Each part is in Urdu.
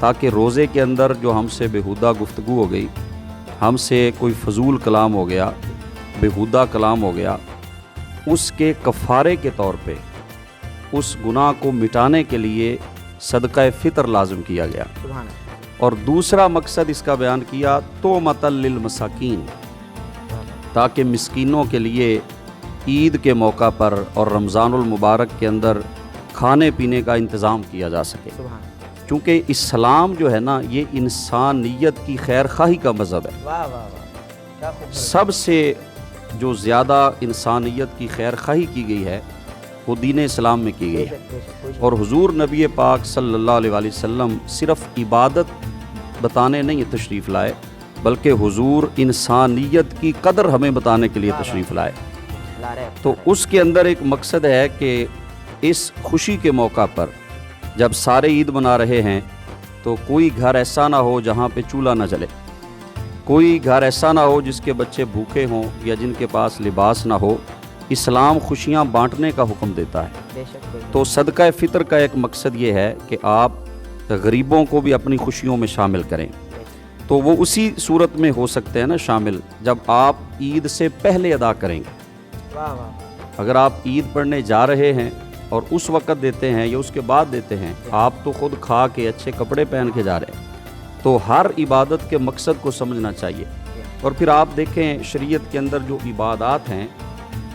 تاکہ روزے کے اندر جو ہم سے بیہودہ گفتگو ہو گئی، ہم سے کوئی فضول کلام ہو گیا، بیہودہ کلام ہو گیا، اس کے کفارے کے طور پہ اس گناہ کو مٹانے کے لیے صدقہ فطر لازم کیا گیا۔ سبحان اللہ۔ اور دوسرا مقصد اس کا بیان کیا تومۃ للمساکین، تاکہ مسکینوں کے لیے عید کے موقع پر اور رمضان المبارک کے اندر کھانے پینے کا انتظام کیا جا سکے، سبحان اللہ۔ چونکہ اسلام جو ہے نا یہ انسانیت کی خیر خواہی کا مذہب ہے۔ واہ واہ واہ، کیا خوبصورت۔ سب سے جو زیادہ انسانیت کی خیر خواہی کی گئی ہے وہ دین اسلام میں کی گئی ہے۔ اور حضور نبی پاک صلی اللہ علیہ وآلہ وسلم صرف عبادت بتانے نہیں تشریف لائے، بلکہ حضور انسانیت کی قدر ہمیں بتانے کے لیے تشریف لائے۔ تو اس کے اندر ایک مقصد ہے کہ اس خوشی کے موقع پر جب سارے عید منا رہے ہیں تو کوئی گھر ایسا نہ ہو جہاں پہ چولہا نہ جلے، کوئی گھر ایسا نہ ہو جس کے بچے بھوکے ہوں یا جن کے پاس لباس نہ ہو۔ اسلام خوشیاں بانٹنے کا حکم دیتا ہے۔ تو صدقہ فطر کا ایک مقصد یہ ہے کہ آپ غریبوں کو بھی اپنی خوشیوں میں شامل کریں۔ تو وہ اسی صورت میں ہو سکتے ہیں نا شامل جب آپ عید سے پہلے ادا کریں گے۔ واہ واہ، اگر آپ عید پڑھنے جا رہے ہیں اور اس وقت دیتے ہیں یا اس کے بعد دیتے ہیں، آپ تو خود کھا کے اچھے کپڑے پہن کے جا رہے ہیں، تو ہر عبادت کے مقصد کو سمجھنا چاہیے۔ اور پھر آپ دیکھیں شریعت کے اندر جو عبادات ہیں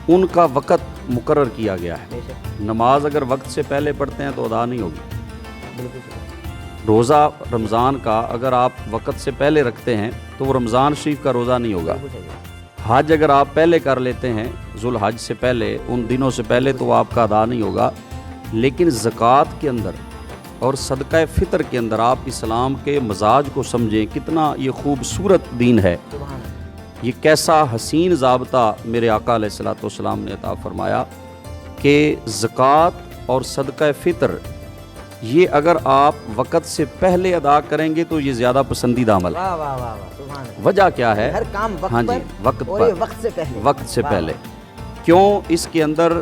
ان کا وقت مقرر کیا گیا ہے۔ نماز اگر وقت سے پہلے پڑھتے ہیں تو ادا نہیں ہوگی۔ روزہ رمضان کا اگر آپ وقت سے پہلے رکھتے ہیں تو وہ رمضان شریف کا روزہ نہیں ہوگا۔ حج اگر آپ پہلے کر لیتے ہیں ذوالحج سے پہلے، ان دنوں سے پہلے، تو وہ آپ کا ادا نہیں ہوگا۔ لیکن زکوٰۃ کے اندر اور صدقہ فطر کے اندر آپ اسلام کے مزاج کو سمجھیں، کتنا یہ خوبصورت دین ہے، یہ کیسا حسین ضابطہ میرے آقا علیہ الصلوۃ والسلام نے عطا فرمایا کہ زکوٰۃ اور صدقہ فطر یہ اگر آپ وقت سے پہلے ادا کریں گے تو یہ زیادہ پسندیدہ عمل ہے۔ واہ واہ واہ واہ، سبحان اللہ۔ وجہ کیا ہے؟ ہر کام وقت ہاں جی، پر وقت اور پر، یہ وقت سے پہلے، وقت سے واہ پہلے۔ واہ۔ کیوں؟ اس کے اندر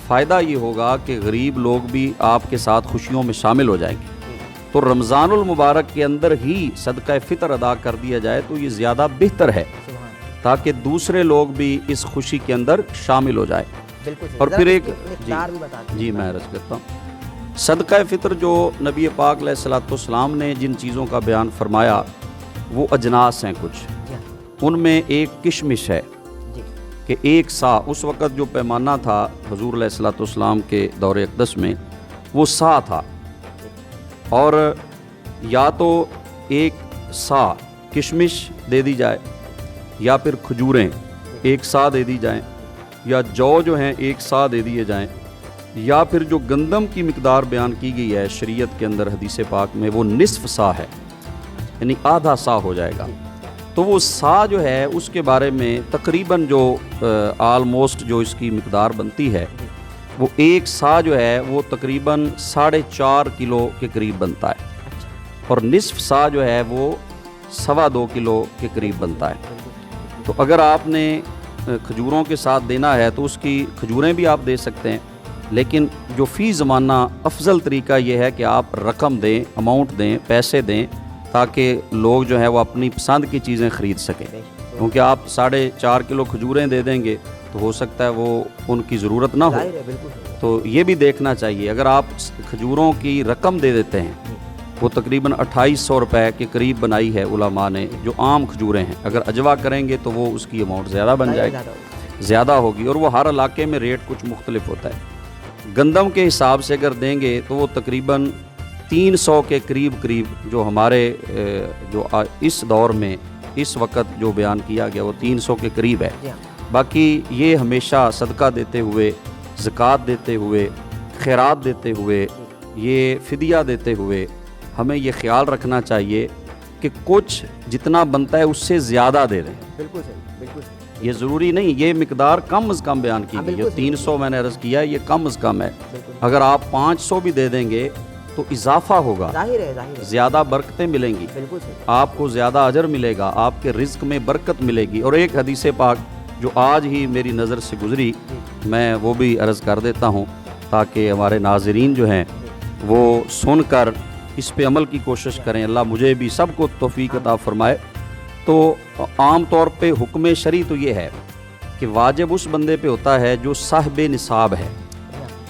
فائدہ یہ ہوگا کہ غریب لوگ بھی آپ کے ساتھ خوشیوں میں شامل ہو جائیں گے۔ تو رمضان المبارک کے اندر ہی صدقہ فطر ادا کر دیا جائے تو یہ زیادہ بہتر ہے، تاکہ دوسرے لوگ بھی اس خوشی کے اندر شامل ہو جائے۔ اور پھر ایک جی میں عرض کرتا ہوں، صدقہ فطر جو نبی پاک علیہ الصلوۃ والسلام نے جن چیزوں کا بیان فرمایا وہ اجناس ہیں کچھ، ان میں ایک کشمش ہے کہ ایک سا، اس وقت جو پیمانہ تھا حضور علیہ الصلوۃ والسلام کے دور اقدس میں وہ سا تھا، اور یا تو ایک سا کشمش دے دی جائے یا پھر کھجوریں ایک سا دے دی جائیں، یا جو ہیں ایک سا دے دیے جائیں، یا پھر جو گندم کی مقدار بیان کی گئی ہے شریعت کے اندر حدیث پاک میں وہ نصف سا ہے، یعنی آدھا سا ہو جائے گا۔ تو وہ سا جو ہے اس کے بارے میں تقریباً جو آلموسٹ جو اس کی مقدار بنتی ہے وہ ایک سا جو ہے وہ تقریباً 4.5 کلو کے قریب بنتا ہے، اور نصف سا جو ہے وہ 2.25 کلو کے قریب بنتا ہے۔ تو اگر آپ نے کھجوروں کے ساتھ دینا ہے تو اس کی کھجوریں بھی آپ دے سکتے ہیں، لیکن جو فی زمانہ افضل طریقہ یہ ہے کہ آپ رقم دیں، اماؤنٹ دیں، پیسے دیں، تاکہ لوگ جو ہیں وہ اپنی پسند کی چیزیں خرید سکیں۔ کیونکہ آپ 4.5 کلو کھجوریں دے دیں گے تو ہو سکتا ہے وہ ان کی ضرورت نہ ہو، تو یہ بھی دیکھنا چاہیے۔ اگر آپ کھجوروں کی رقم دے دیتے ہیں، وہ تقریباً 2800 روپے کے قریب بنائی ہے علماء نے، جو عام کھجوریں ہیں، اگر اجوا کریں گے تو وہ اس کی اماؤنٹ زیادہ بن جائے گی، زیادہ ہوگی، اور وہ ہر علاقے میں ریٹ کچھ مختلف ہوتا ہے۔ گندم کے حساب سے اگر دیں گے تو وہ تقریباً 300 کے قریب جو ہمارے جو اس دور میں اس وقت جو بیان کیا گیا وہ 300 کے قریب ہے۔ باقی یہ ہمیشہ صدقہ دیتے ہوئے، زکوٰۃ دیتے ہوئے، خیرات دیتے ہوئے، یہ فدیہ دیتے ہوئے ہمیں یہ خیال رکھنا چاہیے کہ کچھ جتنا بنتا ہے اس سے زیادہ دے دیں۔ بالکل صحیح، بالکل صحیح۔ یہ ضروری نہیں، یہ مقدار کم از کم بیان کی گئی ہے، 300 میں نے عرض کیا ہے، یہ کم از کم ہے۔ اگر آپ 500 بھی دے دیں گے تو اضافہ ہوگا، ظاہر ہے، زیادہ برکتیں ملیں گی، بالکل صحیح، آپ کو زیادہ اجر ملے گا، آپ کے رزق میں برکت ملے گی۔ اور ایک حدیث پاک جو آج ہی میری نظر سے گزری، میں وہ بھی عرض کر دیتا ہوں تاکہ ہمارے ناظرین جو ہیں وہ سن کر اس پہ عمل کی کوشش کریں. اللہ مجھے بھی سب کو توفیق عطا فرمائے. تو عام طور پہ حکم شرعی تو یہ ہے کہ واجب اس بندے پہ ہوتا ہے جو صاحب نصاب ہے.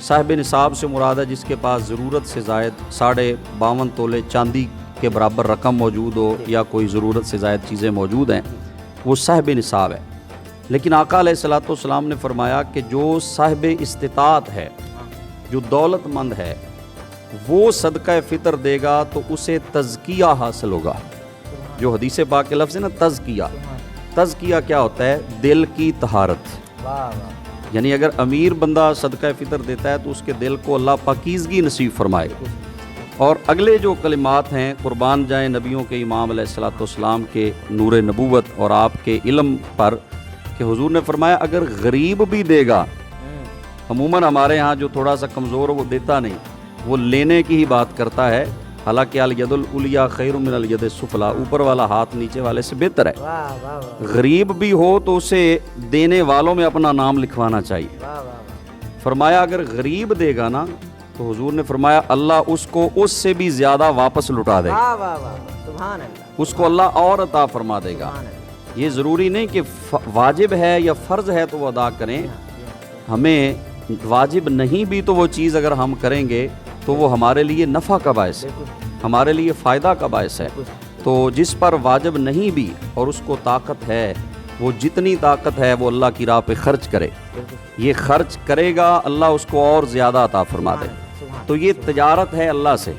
صاحب نصاب سے مراد ہے جس کے پاس ضرورت سے زائد 52.5 تولے چاندی کے برابر رقم موجود ہو یا کوئی ضرورت سے زائد چیزیں موجود ہیں, وہ صاحب نصاب ہے. لیکن آقا علیہ الصلوۃ والسلام نے فرمایا کہ جو صاحب استطاعت ہے, جو دولت مند ہے, وہ صدقہ فطر دے گا تو اسے تزکیہ حاصل ہوگا. جو حدیث پاک کے لفظ ہے نا تزکیہ, تزکیہ کیا ہوتا ہے؟ دل کی طہارت. یعنی اگر امیر بندہ صدقہ فطر دیتا ہے تو اس کے دل کو اللہ پاکیزگی نصیب فرمائے. اور اگلے جو کلمات ہیں, قربان جائیں نبیوں کے امام علیہ الصلوۃ والسلام کے نور نبوت اور آپ کے علم پر, کہ حضور نے فرمایا اگر غریب بھی دے گا, عموماً ہمارے ہاں جو تھوڑا سا کمزور وہ دیتا نہیں, وہ لینے کی ہی بات کرتا ہے. حالانکہ الید العلیٰ خیر من الید السفلیٰ, اوپر والا ہاتھ نیچے والے سے بہتر ہے. غریب بھی ہو تو اسے دینے والوں میں اپنا نام لکھوانا چاہیے. فرمایا اگر غریب دے گا نا تو حضور نے فرمایا اللہ اس کو اس سے بھی زیادہ واپس لٹا دے گا, اس کو اللہ اور عطا فرما دے گا. یہ ضروری نہیں کہ واجب ہے یا فرض ہے تو وہ ادا کریں. ہمیں واجب نہیں بھی تو وہ چیز اگر ہم کریں گے تو وہ ہمارے لیے نفع کا باعث ہے, ہمارے لیے فائدہ کا باعث ہے. تو جس پر واجب نہیں بھی اور اس کو طاقت ہے, وہ جتنی طاقت ہے وہ اللہ کی راہ پہ خرچ کرے. یہ خرچ کرے گا اللہ اس کو اور زیادہ عطا فرما دے. تو یہ تجارت ہے اللہ سے.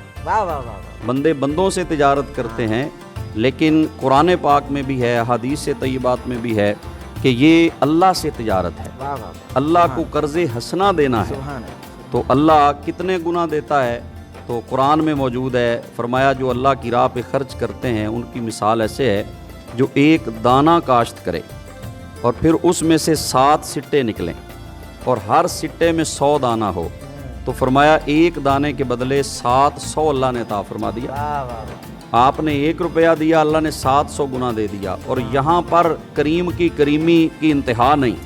بندے بندوں سے تجارت کرتے ہیں, لیکن قرآن پاک میں بھی ہے, حدیث طیبات میں بھی ہے کہ یہ اللہ سے تجارت ہے. اللہ کو قرض حسنہ دینا ہے. تو اللہ کتنے گنا دیتا ہے تو قرآن میں موجود ہے. فرمایا جو اللہ کی راہ پہ خرچ کرتے ہیں ان کی مثال ایسے ہے جو ایک دانہ کاشت کرے اور پھر اس میں سے 7 سٹے نکلیں اور ہر سٹے میں 100 دانہ ہو, تو فرمایا ایک دانے کے بدلے 700 اللہ نے عطا فرما دیا. آپ نے 1 روپیہ دیا, اللہ نے 700 گنا دے دیا. اور یہاں پر کریم کی کریمی کی انتہا نہیں,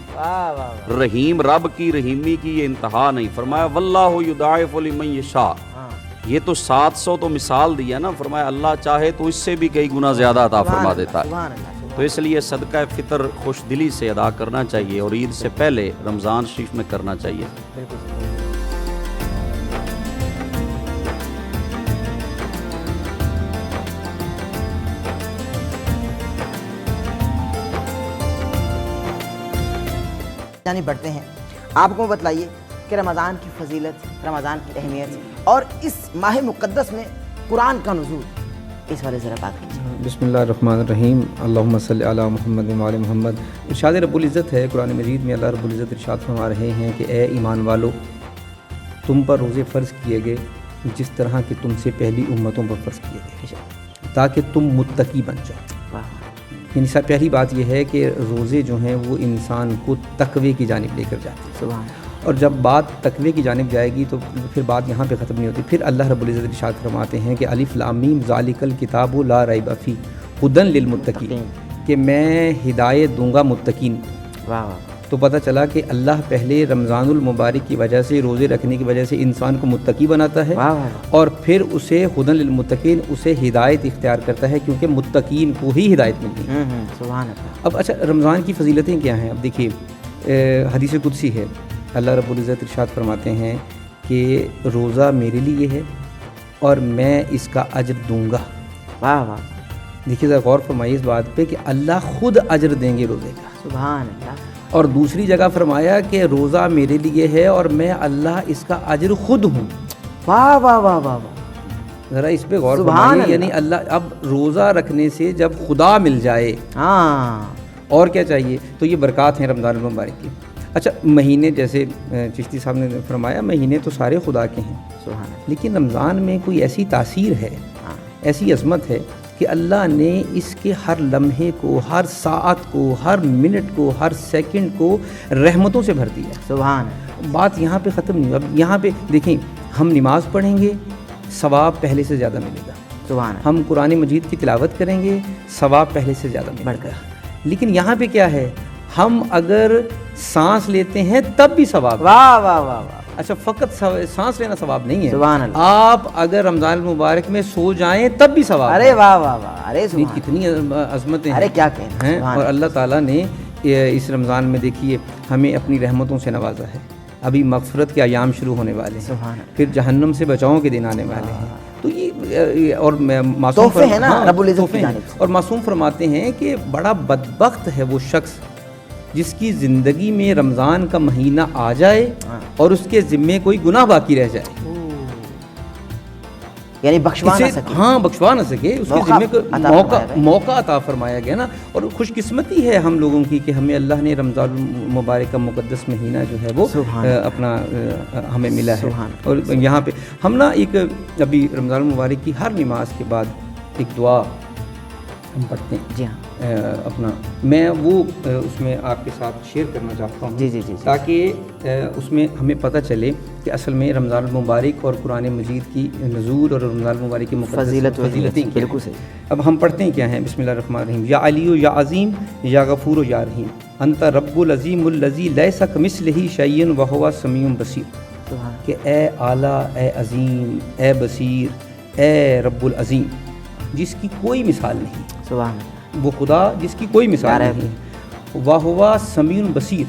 رحیم رب کی رحیمی کی یہ انتہا نہیں. فرمایا واللہ یضاعف لمن یشاء. یہ تو 700 تو مثال دی ہے نا, فرمایا اللہ چاہے تو اس سے بھی کئی گنا زیادہ عطا فرما دیتا ہے. تو اس لیے صدقہ فطر خوش دلی سے ادا کرنا چاہیے اور عید سے پہلے رمضان شریف میں کرنا چاہیے. یعنی بڑھتے ہیں, آپ کو بتلائیے کہ رمضان کی فضیلت, رمضان کی اہمیت اور اس ماہ مقدس میں قرآن کا نزول, اس والے ذرا بات کیجیے. بسم اللہ الرحمن الرحیم. اللہم صلی علی محمد و علی محمد. ارشاد رب العزت ہے قرآن مجید میں, اللہ رب العزت ارشاد فرما رہے ہیں کہ اے ایمان والو, تم پر روزے فرض کیے گئے جس طرح کہ تم سے پہلی امتوں پر فرض کیے گئے تاکہ تم متقی بن جاؤ. یعنی سب پہلی بات یہ ہے کہ روزے جو ہیں وہ انسان کو تقوی کی جانب لے کر جاتے ہیں. اور جب بات تقوی کی جانب جائے گی تو پھر بات یہاں پہ ختم نہیں ہوتی. پھر اللہ رب العزت ارشاد فرماتے ہیں کہ الف لام میم ذالک الکتاب لا ریب فیہ ھدی للمتقین, کہ میں ہدایت دوں گا متقین. تو پتہ چلا کہ اللہ پہلے رمضان المبارک کی وجہ سے, روزے رکھنے کی وجہ سے انسان کو متقی بناتا ہے, اور پھر اسے ھدی للمتقین, اسے ہدایت اختیار کرتا ہے, کیونکہ متقین کو ہی ہدایت ملتی ہے. اب اچھا رمضان کی فضیلتیں کیا ہیں؟ اب دیکھیے حدیث قدسی ہے, اللہ رب العزت ارشاد فرماتے ہیں کہ روزہ میرے لیے ہے اور میں اس کا اجر دوں گا. دیکھیے ذرا غور فرمائیے اس بات پہ کہ اللہ خود اجر دیں گے روزے کا. سبحان اللہ. اور دوسری جگہ فرمایا کہ روزہ میرے لیے ہے اور میں اللہ اس کا اجر خود ہوں. واہ واہ واہ واہ, ذرا اس پہ غور فرمائیے. یعنی اللہ اب روزہ رکھنے سے جب خدا مل جائے اور کیا چاہیے. تو یہ برکات ہیں رمضان المبارک کی. اچھا مہینے جیسے چشتی صاحب نے فرمایا مہینے تو سارے خدا کے ہیں, لیکن رمضان میں کوئی ایسی تاثیر ہے, ایسی عظمت ہے کہ اللہ نے اس کے ہر لمحے کو, ہر ساعت کو, ہر منٹ کو, ہر سیکنڈ کو رحمتوں سے بھر دیا. سبحان. بات یہاں پہ ختم نہیں. اب یہاں پہ دیکھیں, ہم نماز پڑھیں گے ثواب پہلے سے زیادہ ملے گا. سبحان. ہم قرآن مجید کی تلاوت کریں گے ثواب پہلے سے زیادہ ملے گا. لیکن یہاں پہ کیا ہے, ہم اگر سانس لیتے ہیں تب بھی ثواب. واہ واہ واہ. اچھا فقط سانس لینا ثواب نہیں ہے، سبحان اللہ، آپ اگر رمضان المبارک میں سو جائیں تب بھی ثواب ارے واہ واہ واہ، ارے ہے۔ کتنی عظمتیں ارے کیا کہنا ہیں، سبحان اور اللہ تعالیٰ نے اس رمضان میں دیکھیے ہمیں اپنی رحمتوں سے نوازا ہے۔ ابھی مغفرت کے ایام شروع ہونے والے ہیں، سبحان اللہ، پھر جہنم سے بچاؤ کے دن آنے والے ہیں، تو یہ اور معصوم تحفے ہیں نا رب العزت کی جانب سے۔ اور معصوم فرماتے ہیں کہ بڑا بدبخت ہے وہ شخص جس کی زندگی میں رمضان کا مہینہ آ جائے اور اس کے ذمے کوئی گناہ باقی رہ جائے، یعنی بخشوا نہ اسے سکے، ہاں بخشوا نہ سکے، اس کے موقع ذمے کو عطا فرمایا گیا۔ موقع عطا فرمایا گیا نا۔ اور خوش قسمتی ہے ہم لوگوں کی کہ ہمیں اللہ نے رمضان المبارک کا مقدس مہینہ جو ہے وہ اپنا ہمیں ملا ہے۔ اور یہاں پہ ہم نا ایک ابھی رمضان المبارک کی ہر نماز کے بعد ایک دعا ہم پڑھتے ہیں، جی ہاں، اپنا میں وہ اس میں آپ کے ساتھ شیئر کرنا چاہتا ہوں، جی جی جی، تاکہ اس میں ہمیں پتہ چلے کہ اصل میں رمضان المبارک اور قرآن مجید کی نزول اور رمضان المبارک کی فضیلتیں فضیلتیں کیا بالکل ہیں۔ صحیح۔ اب ہم پڑھتے ہیں کیا ہیں، بسم اللہ الرحمن الرحیم، یا علی یا عظیم یا غفور و یا رحیم، انت رب العظیم الذی لیس کمثلہ شیء وہو السمیع البصیر، کہ اے اعلیٰ، اے عظیم، اے بصیر، اے رب العظیم، جس کی کوئی مثال نہیں، سبحان اللہ، وہ خدا جس کی کوئی مثال نہیں، وَهُوَ سمیع بصیر،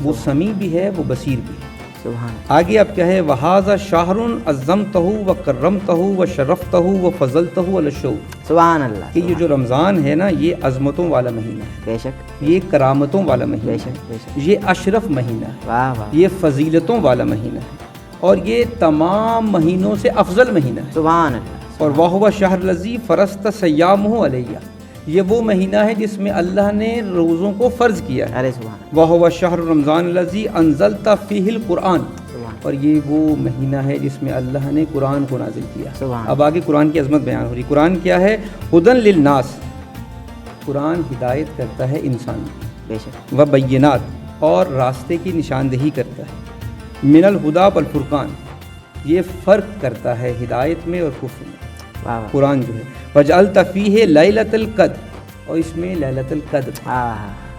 وہ سمیع بھی ہے وہ بصیر بھی ہے۔ سبحان اللہ، آگے آپ کیا ہے، وَهَذَا شَهْرٌ عَظَّمْتَهُ وَكَرَّمْتَهُ وَشَرَّفْتَهُ وَفَضَّلْتَهُ عَلَى الشُّعُوبِ، سبحان اللہ، کہ یہ جو رمضان ہے نا یہ عظمتوں والا مہینہ ہے، بے شک، یہ کرامتوں والا مہینہ بے ہے، شک، بے شک، یہ اشرف مہینہ ہے، واہ واہ، یہ فضیلتوں والا مہینہ ہے، اور یہ تمام مہینوں سے افضل مہینہ ہے۔ سبحان اللہ، اور وَهُوَ الشَّهْرُ الَّذِي فَرَضَ صِيَامَهُ عَلَيَّ، یہ وہ مہینہ ہے جس میں اللہ نے روزوں کو فرض کیا ہے۔ ارے سبحان اللہ، وَهُوَ الشَّهْرُ رمضان الَّذِي أَنزَلْتَ فِيهِ الْقُرْآنَ، اور یہ وہ مہینہ ہے جس میں اللہ نے قرآن کو نازل کیا۔ سبحان اب آگے قرآن کی عظمت بیان ہو رہی۔ قرآن کیا ہے، ہدن للناس، قرآن ہدایت کرتا ہے انسان بے شک، و بینات، اور راستے کی نشاندہی کرتا ہے، من الہدی والفرقان، یہ فرق کرتا ہے ہدایت میں اور کفر میں، واہ واہ، قرآن جو ہے۔ وجعلت فیہ لیلۃ القدر، اور اس میں لیلۃ القدر،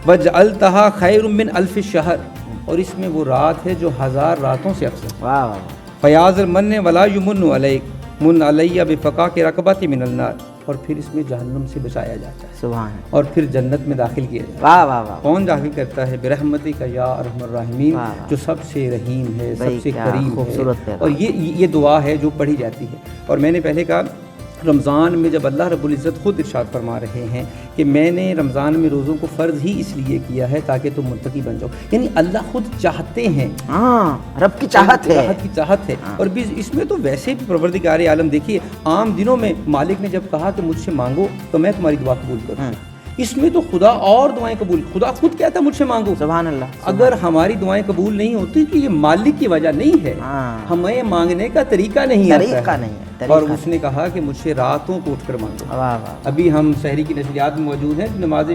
وجعلتها خیر من الف شہر، اور اس میں وہ رات ہے جو 1000 راتوں سے افضل۔ واہ واہ، فیاض المن ولا یمن علیک من علیہ بفقاک رقبۃ من النار، اور پھر اس میں جہنم سے بچایا جاتا ہے سبحان اللہ، اور پھر جنت میں داخل کیا جاتا ہے۔ واہ واہ واہ، کون داخل کرتا ہے؟ برحمتک یا ارحم الراحمین، واہ۔ جو سب سے رحیم ہے، بھائی سب سے کیا کریم خوبصورت ہے، پیغام۔ اور یہ دعا ہے جو پڑھی جاتی ہے۔ اور میں نے پہلے کہا رمضان میں جب اللہ رب العزت خود ارشاد فرما رہے ہیں کہ میں نے رمضان میں روزوں کو فرض ہی اس لیے کیا ہے تاکہ تم متقی بن جاؤ، یعنی اللہ خود چاہتے ہیں، ہاں، رب کی چاہت ہے، راحت کی چاہت ہے۔ اور بھی اس میں تو ویسے بھی پروردگار عالم دیکھیے عام دنوں میں مالک نے جب کہا کہ مجھ سے مانگو تو میں تمہاری دعا قبول کروں، اس میں تو خدا اور دعائیں قبول، خدا خود کہتا ہے مجھ سے مانگو۔ سبحان اللہ، اگر ہماری دعائیں قبول نہیں ہوتی تو یہ مالک کی وجہ نہیں ہے، ہاں، ہمیں مانگنے کا طریقہ نہیں آتا طریقہ ہے۔ نہیں ہے، اور طریقہ اس نے کہا کہ مجھ سے راتوں کو اٹھ کر مانگو۔ واہ واہ، ابھی ہم سحری کی نشریات میں موجود ہیں، نماز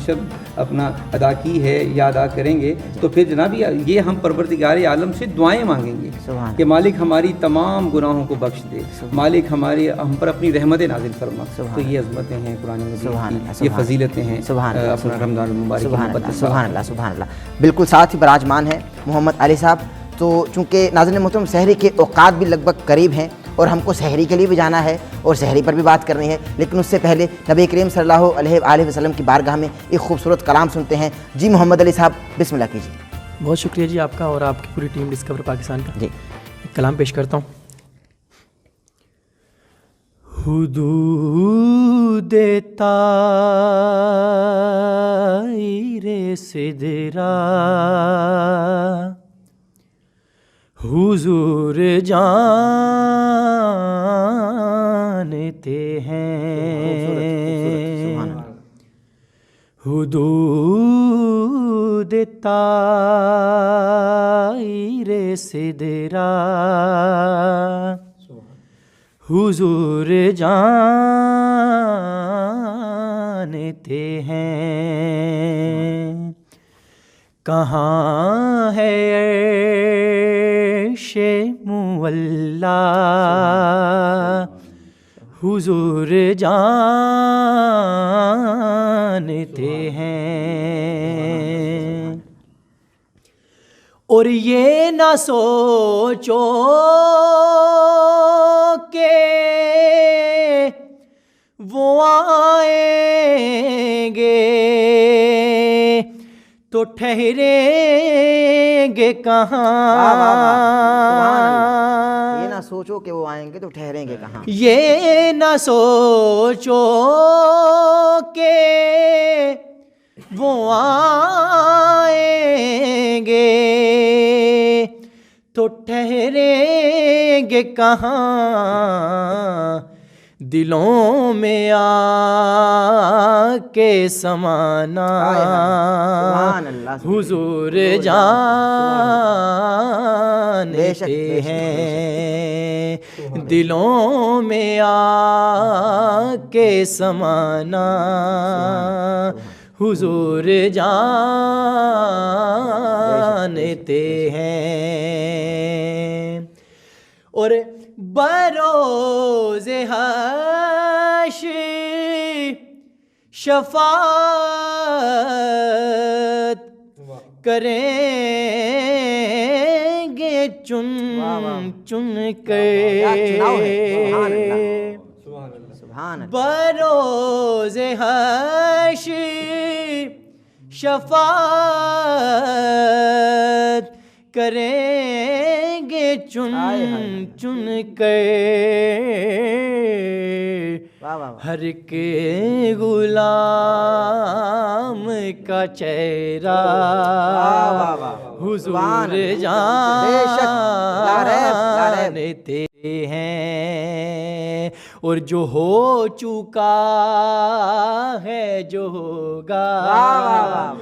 شب اپنا ادا کی ہے یا ادا کریں گے تو پھر جناب یہ ہم پروردگار عالم سے دعائیں مانگیں گے سبحان کہ مالک ہماری تمام گناہوں کو بخش دے، مالک ہم پر اپنی رحمتیں نازل فرما۔ تو یہ عظمتیں ہیں قرآن مجید کی، یہ فضیلتیں ہیں سبحان اللہ، اپنا رمضان المبارک سبحان کی اللہ، مقدس سبحان اللہ، سبحان اللہ، بالکل ساتھ ہی براجمان ہے محمد علی صاحب۔ تو چونکہ ناظرین محترم سحری کے اوقات بھی لگ بھگ قریب ہیں اور ہم کو سحری کے لیے بھی جانا ہے اور سحری پر بھی بات کرنی ہے، لیکن اس سے پہلے نبی کریم صلی اللہ علیہ وآلہ وسلم کی بارگاہ میں ایک خوبصورت کلام سنتے ہیں۔ جی محمد علی صاحب بسم اللہ کیجیے۔ بہت شکریہ جی آپ کا اور آپ کی پوری ٹیم ڈسکور پاکستان کا۔ جی، ایک کلام پیش کرتا ہوں۔ حدود طائر سدرا حضور جانتے ہیں، حدود طائر سدرا حضور جانتے ہیں، کہاں ہے عرش مولا حضور جانتے ہیں، اور یہ نہ سوچو کہ وہ آئیں گے تو ٹھہریں گے کہاں. یہ نہ سوچو کہ وہ آئیں گے تو ٹھہریں گے کہاں. یہ نہ سوچو کہ وہ آئیں گے تو ٹھہریں گے کہاں. دلوں میں آ کے سمانا حضور جانتے ہیں. دلوں میں آ کے سمانا حضور جانتے ہیں. اور بروز حشر شفاعت کریں گے چن چن کر. بروز حشر شفاعت کریں گے چن چن کر. ہر کے غلام کا چہرہ حضور جانتے ہیں. اور جو ہو چکا ہے جو ہوگا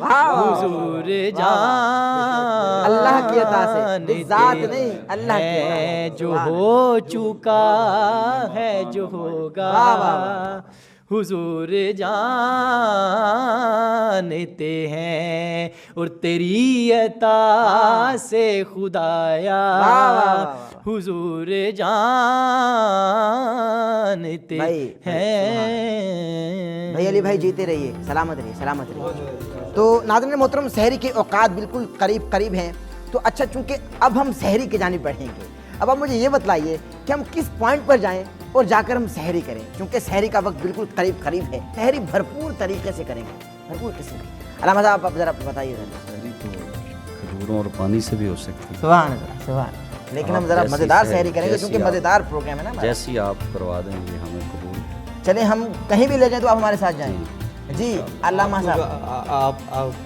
حضور جانتے اللہ کی عطا سے ذات نہیں اللہ کی. جو ہو چکا ہے جو ہوگا حضور جانتے ہیں. اور تیری عطا سے خدایا حضور جانتے ہیں. بھائی علی بھائی جیتے رہیے, سلامت رہیے سلامت رہیے. تو ناظرین محترم, سحری کے اوقات بالکل قریب ہیں. تو اچھا, چونکہ اب ہم سحری کی جانب بڑھیں گے, اب آپ مجھے یہ بتلائیے کہ ہم کس پوائنٹ پر جائیں اور جا کر ہم سحری کریں, کیونکہ سحری کا وقت بالکل قریب ہے. سحری بھرپور طریقے سے کریں گے, بھرپور قسم کی. علامہ صاحب آپ ذرا بتائیے. سحری تو کھجوروں اور پانی سے بھی ہو سکتی ہے. سبحان اللہ سبحان. لیکن ہم ذرا مزیدار سحری کریں گے کیونکہ مزیدار پروگرام ہے نا. جیسی آپ کروا دیں گے ہمیں قبول. چلیں ہم کہیں بھی لے جائیں تو آپ ہمارے ساتھ جائیں. جی علامہ صاحب,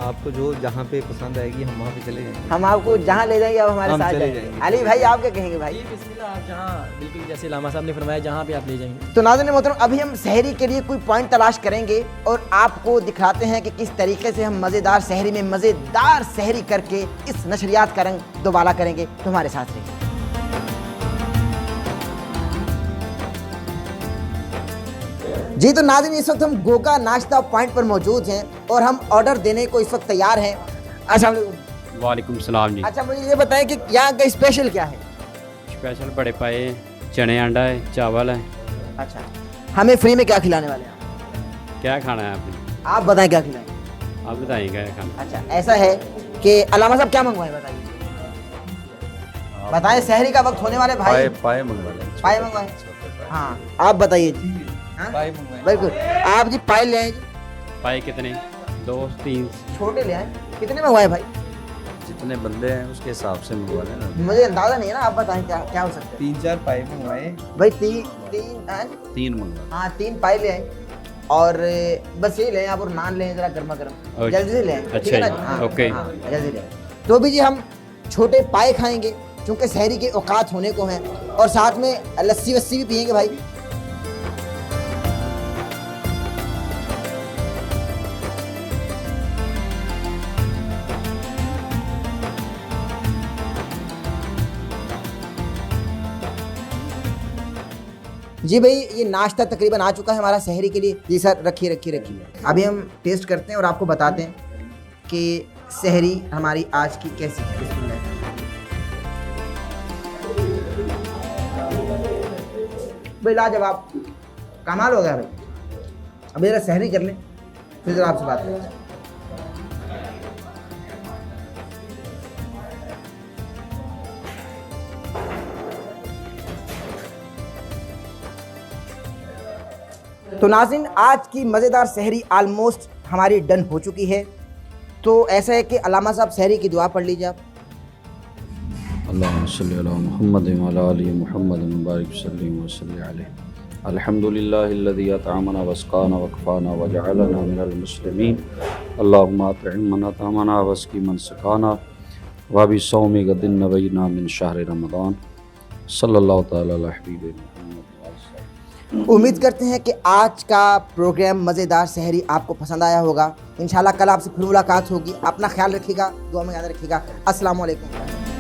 آپ کو جو جہاں پہ پسند آئے گی ہم وہاں پہ چلے جائیں گے. ہم آپ کو جہاں لے جائیں گے آپ ہمارے ساتھ جائیں گے. علی بھائی آپ کیا کہیں گے بھائی؟ بسم اللہ, آپ جہاں بالکل جیسے علامہ صاحب نے فرمایا جہاں پہ آپ لے جائیں گے. تو ناظرین محترم, ابھی ہم سحری کے لیے کوئی پوائنٹ تلاش کریں گے اور آپ کو دکھاتے ہیں کہ کس طریقے سے ہم مزیدار سحری میں مزیدار سحری کر کے اس نشریات کا رنگ دوبالا کریں گے. تو ہمارے ساتھ رہیے. جی تو ناظرین, اس وقت ہم گوگا ناشتہ پوائنٹ پر موجود ہیں اور ہم آرڈر دینے کو اس وقت تیار ہیں. السلام علیکم. وعلیکم السلام جی. اچھا مجھے یہ بتائیں کہ یہاں کا اسپیشل کیا ہے؟ اسپیشل بڑے پائے, چنے انڈا ہے, چاول ہے. اچھا, ہمیں فری میں کیا کھلانے والے ہیں؟ کیا کھانا ہے آپ نے؟ آپ بتائیں کیا کھلائیں. آپ بتائیں کیا کھانا. اچھا ایسا ہے کہ علامہ صاحب کیا منگوائیں بتائیے. بتائیں, سحری کا وقت ہونے والے بھائی. پائے منگوا لیں. پائے منگوائیں. ہاں آپ بتائیے جی. بالکل آپ جی پائے لے آئیں. جی پائے کتنے؟ 2 3 چھوٹے لے آئیں. کتنے منگوائے بھائی؟ جتنے بندے ہیں اس کے حساب سے منگوا لیں نا. مجھے اندازہ نہیں ہے نا, آپ بتائیں کیا ہو سکتا ہے. 3-4 پائے منگوائے بھائی. 3 منگوا. ہاں 3 پائے لے آئیں اور بس یہی لیں آپ, اور نان لیں ذرا گرما گرم, جلدی سے لیں. اچھا اوکے. جلدی لیں. تو بھی جی ہم چھوٹے پائے کھائیں گے چونکہ سحری کے اوقات ہونے کو ہیں, اور ساتھ میں لسی وسی بھی پئیں گے بھائی. جی بھائی یہ ناشتہ تقریباً آ چکا ہے ہمارا سحری کے لیے. جی سر رکھیے. ابھی ہم ٹیسٹ کرتے ہیں اور آپ کو بتاتے ہیں کہ سحری ہماری آج کی کیسی ہے. بسم اللہ. بھائی لاجواب, کمال ہو گیا بھائی. ابھی ذرا سحری کر لیں پھر ذرا آپ سے بات کریں. تو ناظرین آج کی مزیدار سحری آلموسٹ ہماری ڈن ہو چکی ہے، تو ایسا ہے کہ علامہ صاحب سحری کی دعا پڑھ لیجیے آپ۔ اللہم صلی علی محمد وعلی آل محمد مبارک وسلم وصلی علیہ۔ الحمدللہ الذی اطعمنا واسقانا وکفانا وجعلنا من المسلمین، اللہم اطعم من اطعمنا واسقی من سقانا وبصوم غد نبینا من شہر رمضان، صلی اللہ تعالی علی حبیب محمد۔ امید کرتے ہیں کہ آج کا پروگرام مزیدار سحری آپ کو پسند آیا ہوگا۔ انشاءاللہ کل آپ سے پھر ملاقات ہوگی، اپنا خیال رکھیے گا، دعا میں یاد رکھیے گا۔ السلام علیکم۔